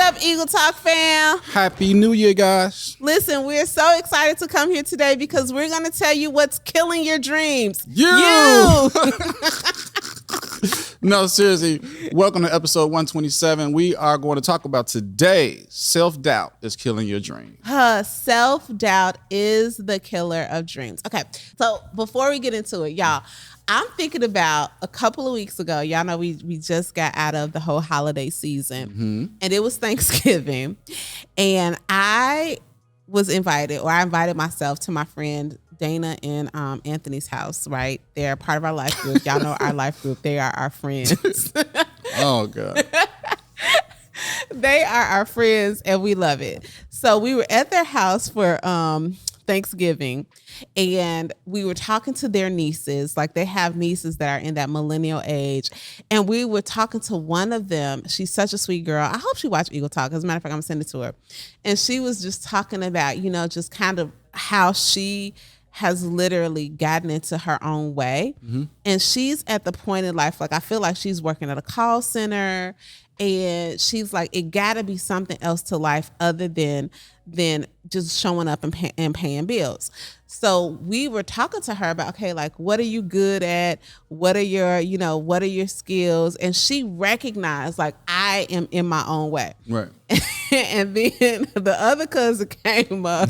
up, Eagle Talk fam? Happy New Year, guys. Listen, we're so excited to come here today because we're going to tell you what's killing your dreams. You! No, seriously. Welcome to episode 127. We are going to talk about today, self-doubt is killing your dreams. Self-doubt is the killer of dreams. Okay, so before we get into it, y'all, I'm thinking about a couple of weeks ago. Y'all know we just got out of the whole holiday season, and it was Thanksgiving, and I invited myself to my friend Dana and Anthony's house, right? They're part of our life group. Y'all know our life group. They are our friends. Oh, God. They are our friends, and we love it. So we were at their house for Thanksgiving, and we were talking to their nieces. Like, they have nieces that are in that millennial age, and we were talking to one of them. She's such a sweet girl. I hope she watched Eagle Talk. As a matter of fact, I'm gonna send it to her. And she was just talking about, just kind of how she has literally gotten into her own way. And she's at the point in life, like, I feel like she's working at a call center, and she's like, it gotta be something else to life other than just showing up and paying bills. So we were talking to her about, okay, like, what are you good at? What are your skills? And she recognized, like, I am in my own way. Right. And then the other cousin came up.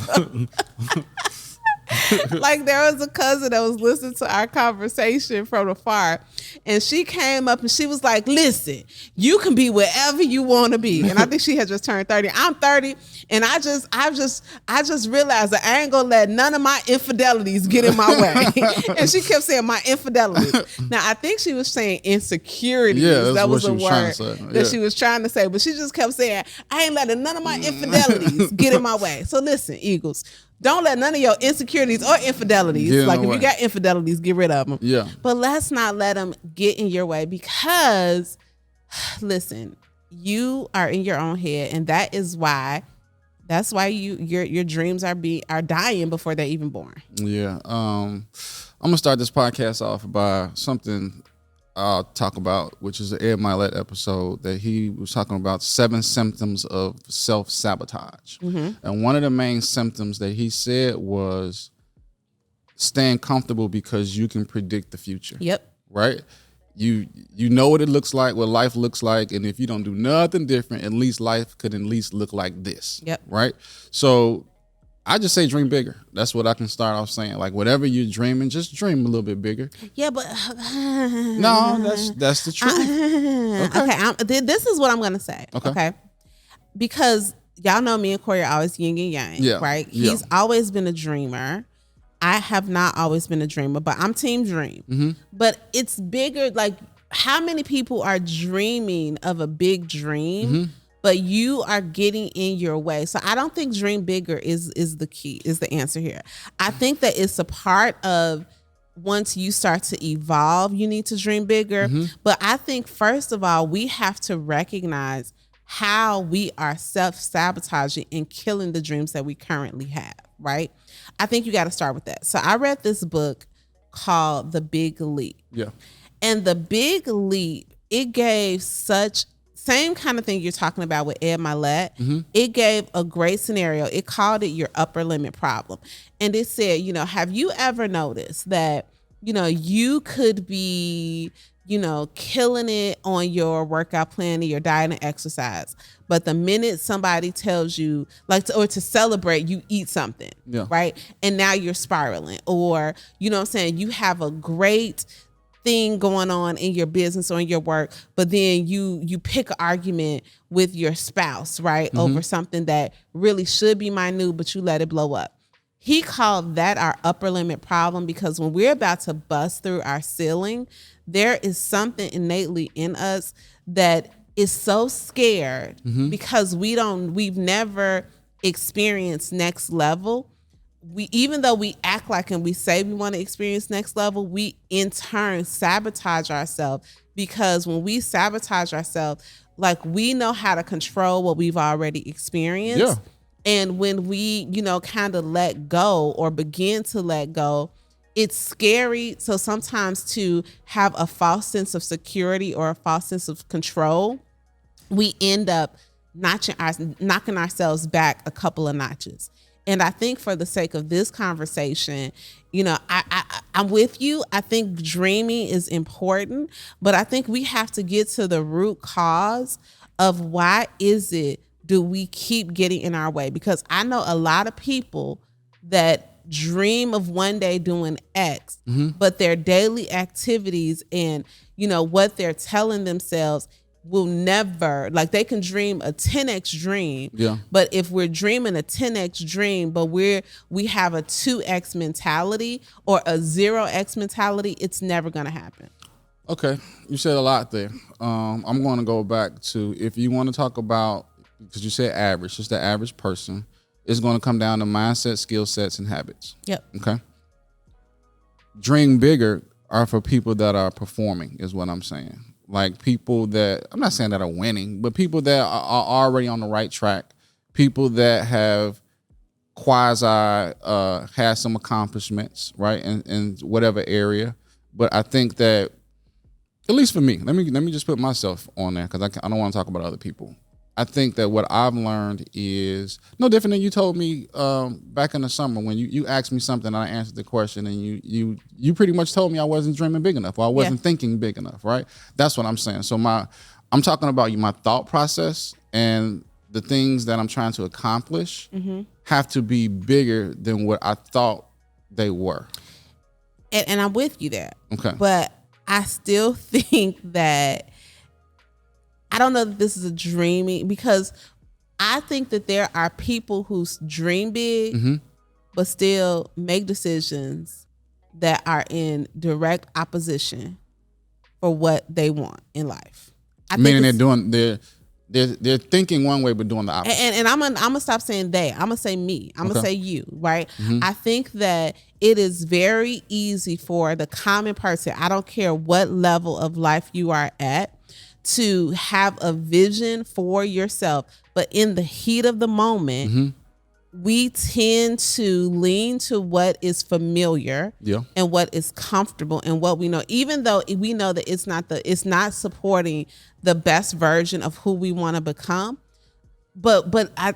Like, there was a cousin that was listening to our conversation from afar, and she came up and she was like, listen, you can be wherever you want to be. And I think she had just turned 30. I'm 30, and I just realized that I ain't gonna let none of my infidelities get in my way. And she kept saying my infidelities. Now, I think she was saying insecurities. Yeah, that was a word that she was trying to say, but she just kept saying, I ain't letting none of my infidelities get in my way. So listen, Eagles, don't let none of your insecurities or infidelities, like, if you got infidelities, get rid of them. Yeah. But let's not let them get in your way, because, listen, you are in your own head, and that's why your dreams are dying before they're even born. Yeah. I'm gonna start this podcast off by something I'll talk about, which is the Ed Milet episode that he was talking about 7 symptoms of self-sabotage. And one of the main symptoms that he said was staying comfortable because you can predict the future. Yep. Right? You know what it looks like, what life looks like, and if you don't do nothing different, at least life could at least look like this. Yep. Right? So I just say dream bigger. That's what I can start off saying. Like, whatever you're dreaming, just dream a little bit bigger. Yeah, but no, that's the truth. Okay, this is what I'm gonna say. Okay, because y'all know me and Corey are always yin and yang, right? He's always been a dreamer. I have not always been a dreamer, but I'm team dream. But it's bigger. Like, how many people are dreaming of a big dream? But you are getting in your way. So I don't think dream bigger is the key, is the answer here. I think that it's a part of, once you start to evolve, you need to dream bigger. But I think, first of all, we have to recognize how we are self-sabotaging and killing the dreams that we currently have, right? I think you got to start with that. So I read this book called The Big Leap. Yeah. And The Big Leap, it gave same kind of thing you're talking about with Ed Milet. It gave a great scenario. It called it your upper limit problem. And it said, have you ever noticed that, you could be, killing it on your workout plan and your diet and exercise, but the minute somebody tells you, like, to celebrate, you eat something, right? And now you're spiraling, or, you have a great thing going on in your business or in your work, but then you pick an argument with your spouse, right, over something that really should be minute, but you let it blow up. He called that our upper limit problem, because when we're about to bust through our ceiling, there is something innately in us that is so scared because we've never experienced next level. Even though we act like and we say we want to experience next level, we in turn sabotage ourselves, because when we sabotage ourselves, like, we know how to control what we've already experienced. Yeah. And when we, kind of let go or begin to let go, it's scary. So sometimes to have a false sense of security or a false sense of control, we end up knocking ourselves back a couple of notches. And I think for the sake of this conversation, I'm with you. I think dreaming is important, but I think we have to get to the root cause of why do we keep getting in our way? Because I know a lot of people that dream of one day doing X, but their daily activities and, what they're telling themselves will never, like they can dream a 10x dream. Yeah. But if we're dreaming a 10x dream, but we have a 2x mentality or a 0x mentality, it's never going to happen. Okay. You said a lot there. I'm going to go back to, if you want to talk about, because you said average, just the average person, it's going to come down to mindset, skill sets, and habits. Yep. Okay. Dream bigger are for people that are performing, is what I'm saying. Like people that, I'm not saying that are winning, but people that are already on the right track, people that have had some accomplishments, right, in whatever area. But I think that, at least for me, let me just put myself on there, because I don't want to talk about other people. I think that what I've learned is no different than you told me back in the summer when you asked me something and I answered the question, and you pretty much told me I wasn't dreaming big enough, or I wasn't thinking big enough, right? That's what I'm saying. So I'm talking about my thought process, and the things that I'm trying to accomplish have to be bigger than what I thought they were. And I'm with you there. Okay. But I still think that, I don't know that this is a dreaming, because I think that there are people who dream big, but still make decisions that are in direct opposition for what they want in life. Meaning they're thinking one way but doing the opposite. And I'm gonna stop saying they. I'm gonna say me. I'm gonna say you. Right. I think that it is very easy for the common person, I don't care what level of life you are at, to have a vision for yourself, but in the heat of the moment, we tend to lean to what is familiar and what is comfortable and what we know, even though we know that it's not supporting the best version of who we want to become. Why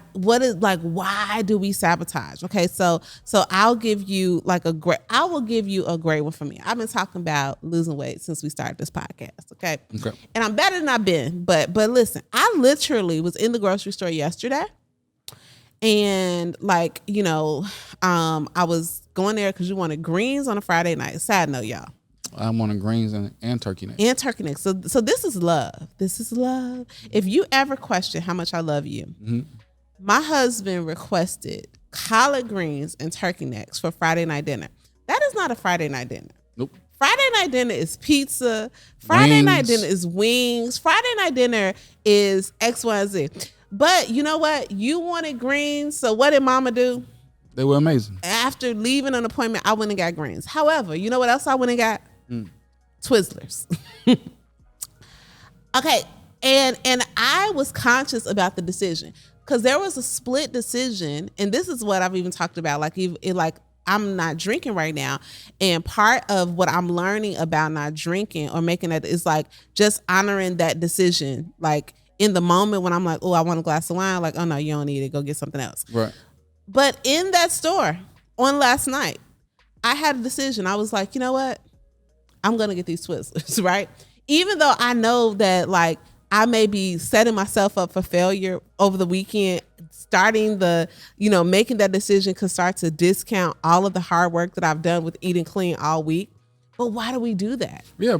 do we sabotage? Okay, so I'll give you a great one for me. I've been talking about losing weight since we started this podcast. Okay. And I'm better than I've been, but listen, I literally was in the grocery store yesterday, and I was going there because you wanted greens on a Friday night. Sad note, y'all. I wanted greens and turkey necks. And turkey necks. So this is love. This is love. If you ever question how much I love you, my husband requested collard greens and turkey necks for Friday night dinner. That is not a Friday night dinner. Nope. Friday night dinner is pizza. Friday night dinner is wings. Friday night dinner is X, Y, Z. But you know what? You wanted greens. So what did mama do? They were amazing. After leaving an appointment, I went and got greens. However, you know what else I went and got? Twizzlers. Okay. And I was conscious about the decision, because there was a split decision. And this is what I've even talked about. I'm not drinking right now. And part of what I'm learning about not drinking or making that is just honoring that decision. In the moment when I'm like, oh, I want a glass of wine. Oh no, you don't need it. Go get something else. Right. But in that store on last night, I had a decision. I was like, you know what? I'm going to get these Twizzlers, right? Even though I know that I may be setting myself up for failure over the weekend, starting making that decision could start to discount all of the hard work that I've done with eating clean all week. But why do we do that? Yeah,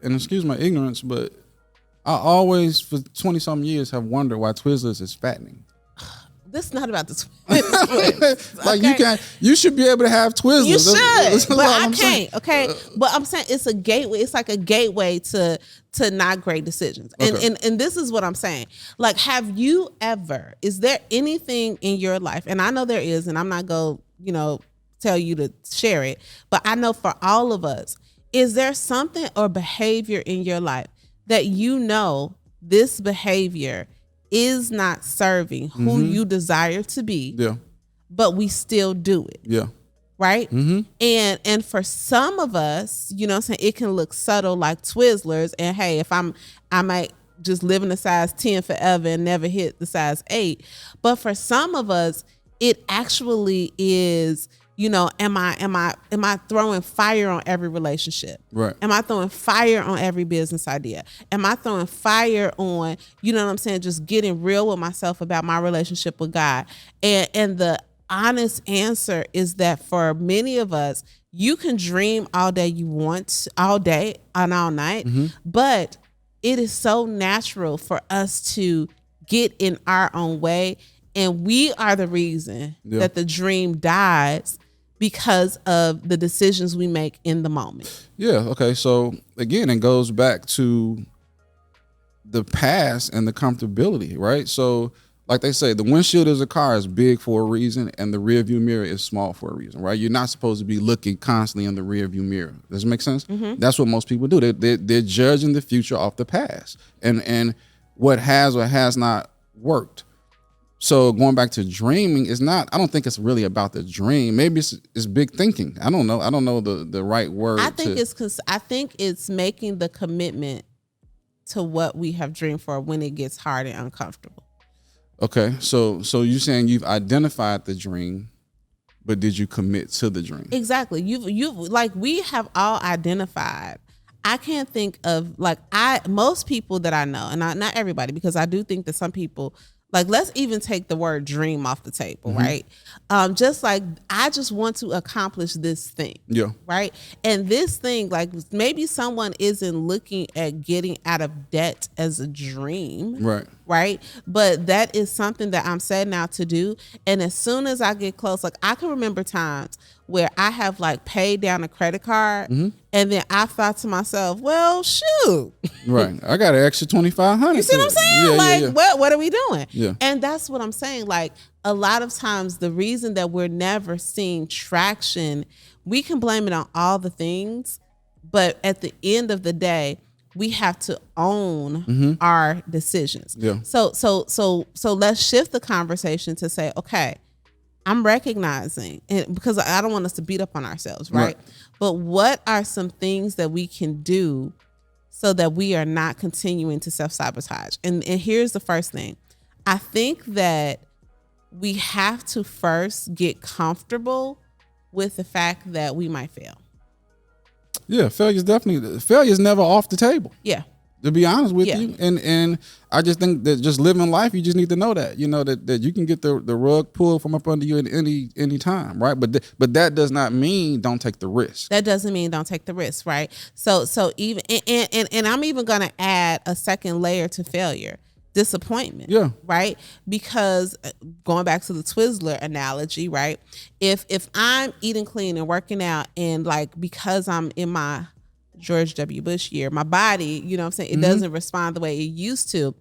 and excuse my ignorance, but I always, for 20-something years, have wondered why Twizzlers is fattening. This is not about the Twizzlers. You should be able to have Twizzlers. You should, but I can't. Okay, but I'm saying it's a gateway. It's like a gateway to not great decisions. And this is what I'm saying. Have you ever? Is there anything in your life? And I know there is, and I'm not going to tell you to share it, but I know for all of us, is there something or behavior in your life that this behavior is not serving who you desire to be, but we still do it. Yeah. Right? And for some of us, it can look subtle like Twizzlers. And hey, if I might just living a size 10 forever and never hit the size 8. But for some of us, it actually is, am I throwing fire on every relationship? Right. Am I throwing fire on every business idea? Am I throwing fire on, just getting real with myself about my relationship with God? And the honest answer is that for many of us, you can dream all day you want, all day and all night, but it is so natural for us to get in our own way. And we are the reason that the dream dies because of the decisions we make in the moment. Yeah. Okay. So again, it goes back to the past and the comfortability, right? So like they say, the windshield of a car is big for a reason and the rear view mirror is small for a reason, right? You're not supposed to be looking constantly in the rear view mirror. Does it make sense? That's what most people do. They're judging the future off the past and what has or has not worked. So going back to dreaming is not, I don't think it's really about the dream. Maybe it's big thinking. I don't know. I don't know the right word. I think it's making the commitment to what we have dreamed for when it gets hard and uncomfortable. Okay. So you're saying you've identified the dream, but did you commit to the dream? Exactly. You've like we have all identified. I can't think of most people that I know, and not everybody, because I do think that some people, like, let's even take the word dream off the table, right? Just like, I just want to accomplish this thing, right? And this thing, like, maybe someone isn't looking at getting out of debt as a dream, right? But that is something that I'm setting out to do. And as soon as I get close, like, I can remember times where I have like paid down a credit card, and then I thought to myself, well, shoot. Right. I got an extra $2,500. You see what I'm saying? Yeah, what are we doing? Yeah. And that's what I'm saying. Like, a lot of times the reason that we're never seeing traction, we can blame it on all the things, but at the end of the day, we have to own our decisions. Yeah. So let's shift the conversation to say, okay, I'm recognizing, and because I don't want us to beat up on ourselves, right? But what are some things that we can do so that we are not continuing to self-sabotage? And here's the first thing. I think that we have to first get comfortable with the fact that we might fail. Yeah, failure's never off the table. Yeah. To be honest with you. And I just think that just living life, you just need to know that, that you can get the rug pulled from up under you at any time, right? But that does not mean don't take the risk. That doesn't mean don't take the risk, right? So even and I'm even gonna add a second layer to failure. Disappointment. Yeah. Right? Because going back to the Twizzler analogy, right? If I'm eating clean and working out, and like, because I'm in my George W. Bush year, my body, you know what I'm saying, it doesn't respond the way it used to,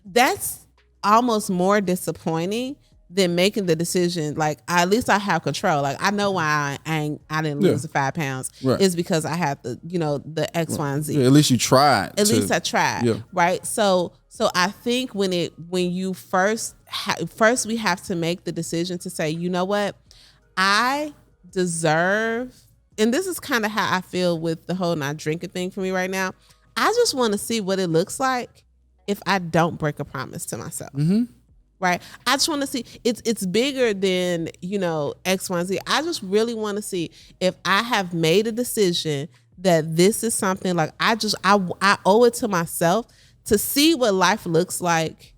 that's almost more disappointing than making the decision, like, at least I have control. Like, I know why I didn't lose the 5 pounds. Right. Is because I had the X, Y, and Z. Yeah, at least you tried. At least I tried. Right. So I think when you first we have to make the decision to say, you know what, I deserve. And this is kind of how I feel with the whole not drinking thing for me right now. I just want to see what it looks like if I don't break a promise to myself. Right? I just want to see. It's bigger than, X, Y, and Z. I just really want to see if I have made a decision that this is something, like, I owe it to myself to see what life looks like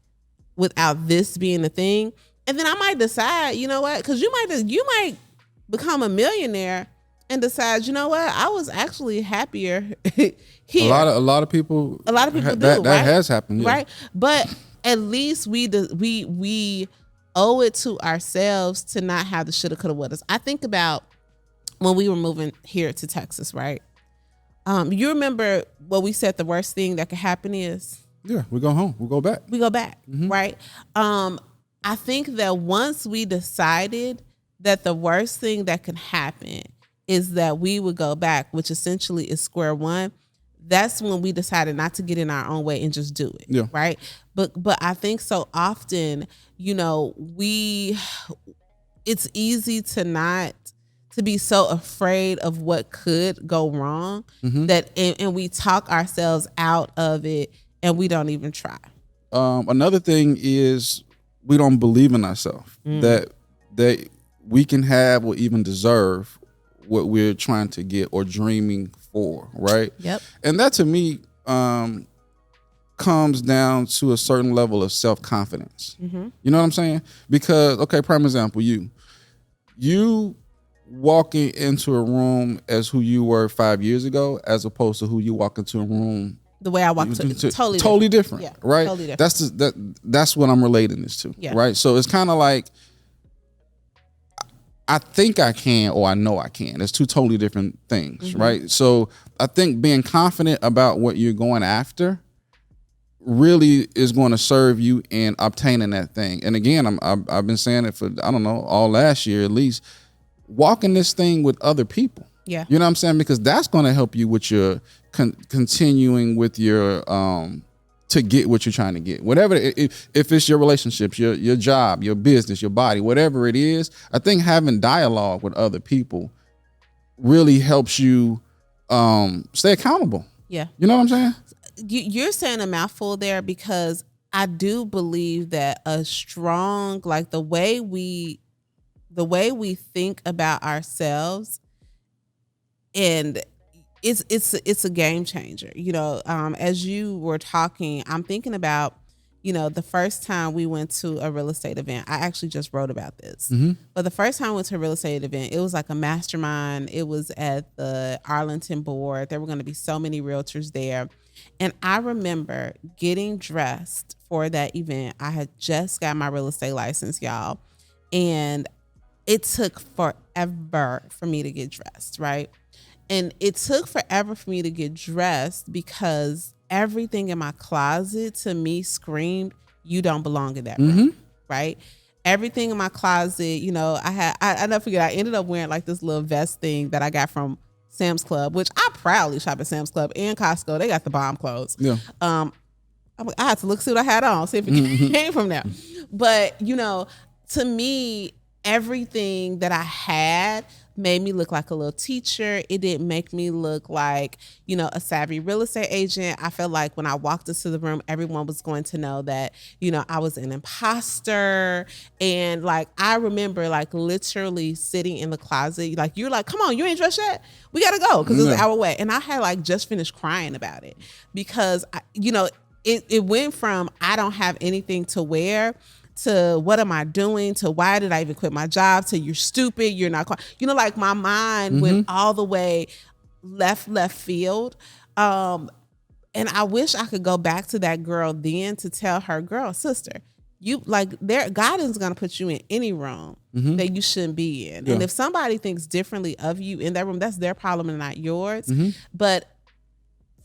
without this being a thing. And then I might decide, you know what? Because you might become a millionaire and decide, you know what, I was actually happier here. A lot of people do that right? has happened, right? But at least we owe it to ourselves to not have the shoulda, coulda, wouldas. I think about when we were moving here to Texas, right? You remember what we said the worst thing that could happen is? Yeah, we go home. We go back. We go back, right? I think that once we decided that the worst thing that could happen is that we would go back, which essentially is square one, that's when we decided not to get in our own way and just do it, right? But I think so often, it's easy to be so afraid of what could go wrong that and we talk ourselves out of it and we don't even try. Another thing is we don't believe in ourselves that we can have or even deserve what we're trying to get or dreaming for, right? Yep. And that to me comes down to a certain level of self-confidence. You know what I'm saying? Because, okay, prime example, you walking into a room as who you were 5 years ago, as opposed to who you walk into a room the way I walk to totally different, yeah, right? Totally different. That's what I'm relating this to, right? So it's kind of like I think I can or I know I can. It's two totally different things, right? So I think being confident about what you're going after really is going to serve you in obtaining that thing. And again, I've been saying it for, I don't know, all last year at least, walking this thing with other people. Yeah. You know what I'm saying? Because that's going to help you with your continuing with your to get what you're trying to get. Whatever, if it's your relationships, your job, your business, your body, whatever it is, I think having dialogue with other people really helps you stay accountable. Yeah. You know what I'm saying? You're saying a mouthful there, because I do believe that a strong, like the way we think about ourselves, and it's a game changer. You know, as you were talking, I'm thinking about, you know, the first time we went to a real estate event. I actually just wrote about this. But the first time I went to a real estate event, it was like a mastermind. It was at the Arlington board. There were going to be so many realtors there. And I remember getting dressed for that event. I had just got my real estate license, y'all. And it took forever for me to get dressed, right? And it took forever for me to get dressed because everything in my closet to me screamed, you don't belong in that room, right? Everything in my closet, you know, I never forget, I ended up wearing like this little vest thing that I got from Sam's Club, which I proudly shop at Sam's Club and Costco. They got the bomb clothes. Yeah. I had to look, see what I had on, see if it came from there. But, you know, to me, everything that I had made me look like a little teacher. It didn't make me look like, you know, a savvy real estate agent. I felt like when I walked into the room, everyone was going to know that, you know, I was an imposter. And like, I remember like literally sitting in the closet, like, you're like, come on, you ain't dressed yet? We got to go, because it's an hour away. And I had like just finished crying about it because, you know, it went from I don't have anything to wear to what am I doing, to why did I even quit my job, to you're stupid, you're not, you know, like my mind went all the way left field. And I wish I could go back to that girl then to tell her, girl, sister, you like God is going to put you in any room that you shouldn't be in. Yeah. And if somebody thinks differently of you in that room, that's their problem and not yours. But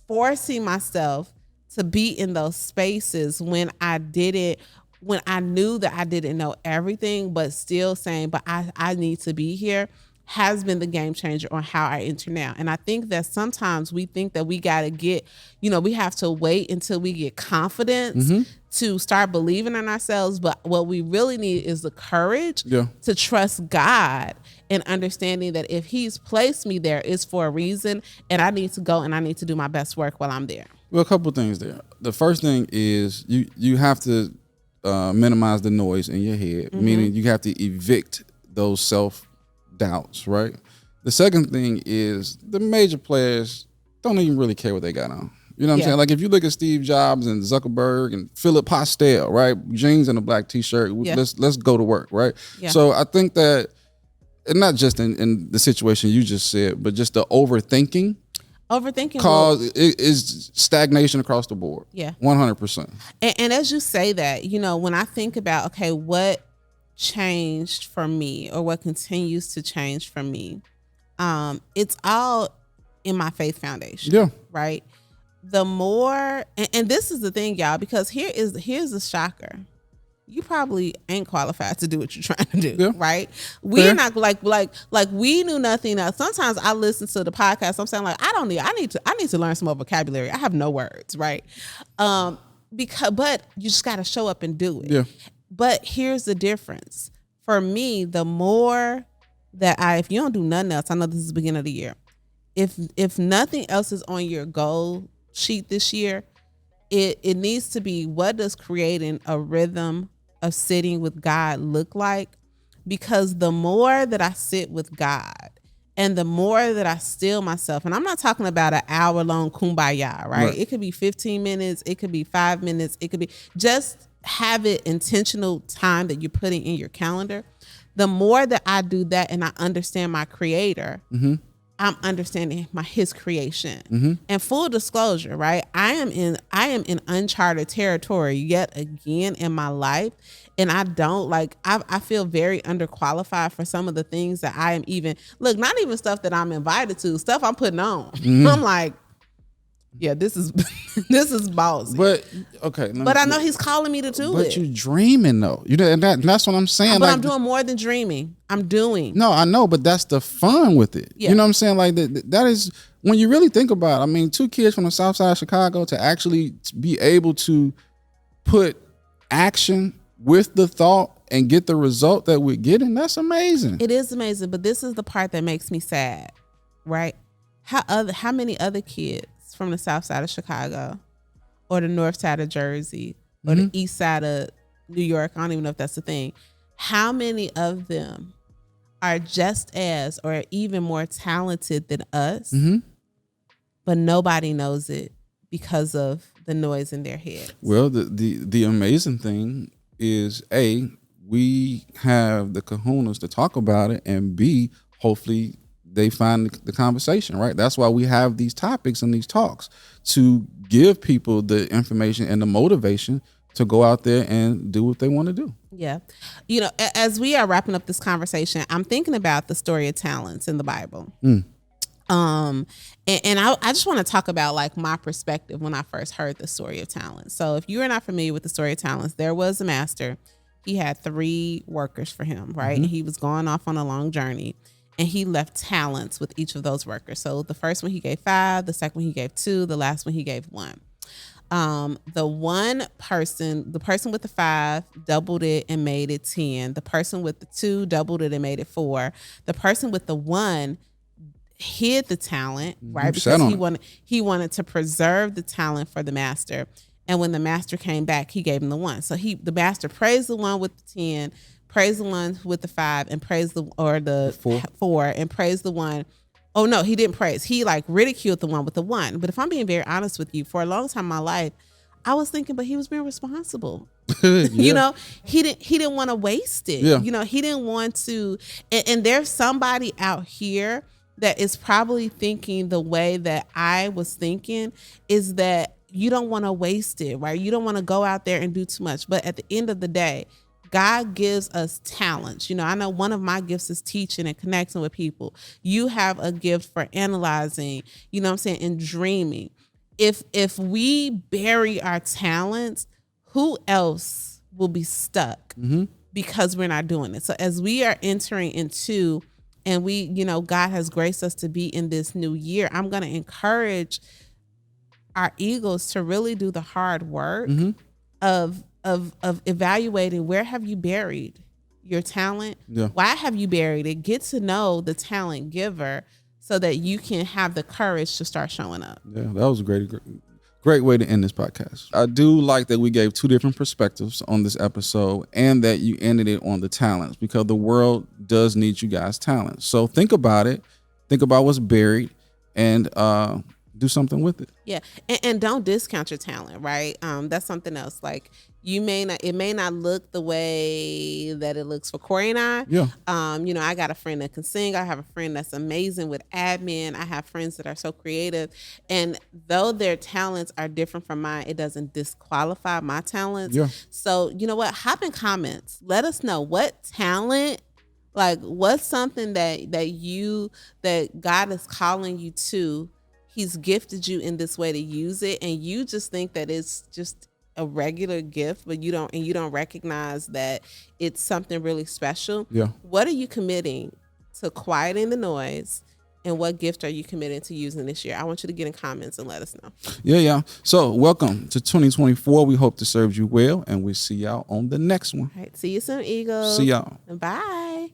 forcing myself to be in those spaces when I knew that I didn't know everything, but still saying, but I need to be here, has been the game changer on how I enter now. And I think that sometimes we think that we got to get, you know, we have to wait until we get confidence to start believing in ourselves. But what we really need is the courage to trust God and understanding that if he's placed me there, it's for a reason, and I need to go and I need to do my best work while I'm there. Well, a couple of things there. The first thing is you have to minimize the noise in your head, meaning you have to evict those self-doubts, right? The second thing is the major players don't even really care what they got on. You know what I'm saying? Like if you look at Steve Jobs and Zuckerberg and Philip Postel, right? Jeans and a black t-shirt, let's go to work, right? Yeah. So I think that, and not just in the situation you just said, but just the overthinking is stagnation across the board. Yeah. 100%. And as you say that, you know, when I think about, okay, what changed for me or what continues to change for me, it's all in my faith foundation. Yeah. Right. The more, and this is the thing, y'all, because here's the shocker. You probably ain't qualified to do what you're trying to do, right? We're not like we knew nothing else. Sometimes I listen to the podcast. I'm saying like I need to learn some more vocabulary. I have no words, right? But you just got to show up and do it. Yeah. But here's the difference for me: the more that if you don't do nothing else, I know this is the beginning of the year. If nothing else is on your goal sheet this year, it needs to be, what does creating a rhythm of sitting with God look like? Because the more that I sit with God and the more that I still myself, and I'm not talking about an hour-long kumbaya, right? It could be 15 minutes. It could be 5 minutes. It could be just have it intentional time that you're putting in your calendar. The more that I do that and I understand my creator, I'm understanding his creation. And full disclosure, right? I am in uncharted territory yet again in my life. And I don't I feel very underqualified for some of the things that I am not even stuff that I'm invited to, stuff I'm putting on. I'm like, yeah, this is this is ballsy. But okay, I know he's calling me to do it. But you're dreaming though. And that's what I'm saying. But I'm doing more than dreaming. I'm doing. No, I know, but that's the fun with it. Yeah. You know what I'm saying? Like that is when you really think about it. I mean, 2 kids from the South Side of Chicago to actually be able to put action with the thought and get the result that we're getting. That's amazing. It is amazing, but this is the part that makes me sad, right? How many other kids from the South Side of Chicago or the North Side of Jersey or the East Side of New York, I don't even know if that's the thing, how many of them are just as or even more talented than us, but nobody knows it because of the noise in their heads? Well, the amazing thing is, A, we have the kahunas to talk about it, and B, hopefully they find the conversation, right? That's why we have these topics and these talks, to give people the information and the motivation to go out there and do what they want to do. Yeah. You know, as we are wrapping up this conversation, I'm thinking about the story of talents in the Bible. And I just want to talk about like my perspective when I first heard the story of talents. So if you are not familiar with the story of talents, there was a master. He had 3 workers for him, right? And he was going off on a long journey. And he left talents with each of those workers. So the first one he gave 5, the second one he gave 2, the last one he gave 1. The person with the 5 doubled it and made it 10. The person with the 2 doubled it and made it 4. The person with the 1 hid the talent, right? Because he wanted to preserve the talent for the master. And when the master came back, he gave him the 1. So the master praised the one with the 10, praised the one with the 5, and praised the 4 and praised the one. Oh no, he didn't praise. He like ridiculed the one with the 1. But if I'm being very honest with you, for a long time in my life, I was thinking, but he was being responsible. You know, he didn't want to waste it. Yeah. You know, he didn't want to. And there's somebody out here that is probably thinking the way that I was thinking, is that you don't want to waste it, right? You don't want to go out there and do too much. But at the end of the day, God gives us talents. You know, I know one of my gifts is teaching and connecting with people. You have a gift for analyzing, you know what I'm saying, and dreaming. If we bury our talents, who else will be stuck because we're not doing it? So as we are entering into, and we, you know, God has graced us to be in this new year, I'm going to encourage our eagles to really do the hard work of evaluating, where have you buried your talent? Yeah. Why have you buried it? Get to know the talent giver so that you can have the courage to start showing up. Yeah, that was a great way to end this podcast. I do like that we gave 2 different perspectives on this episode, and that you ended it on the talents, because the world does need you guys' talents. So think about it. Think about what's buried, and do something with it. Yeah. And don't discount your talent, right? That's something else. Like, it may not look the way that it looks for Corey and I. Yeah. You know, I got a friend that can sing. I have a friend that's amazing with admin. I have friends that are so creative. And though their talents are different from mine, it doesn't disqualify my talents. Yeah. So, you know what? Hop in comments. Let us know what talent, like what's something that God is calling you to. He's gifted you in this way to use it, and you just think that it's just a regular gift, but you don't recognize that it's something really special. Yeah. What are you committing to quieting the noise, and what gift are you committing to using this year? I want you to get in comments and let us know. Yeah. So welcome to 2024. We hope to serve you well, and we'll see y'all on the next one. All right. See you soon, Eagles. See y'all. Bye.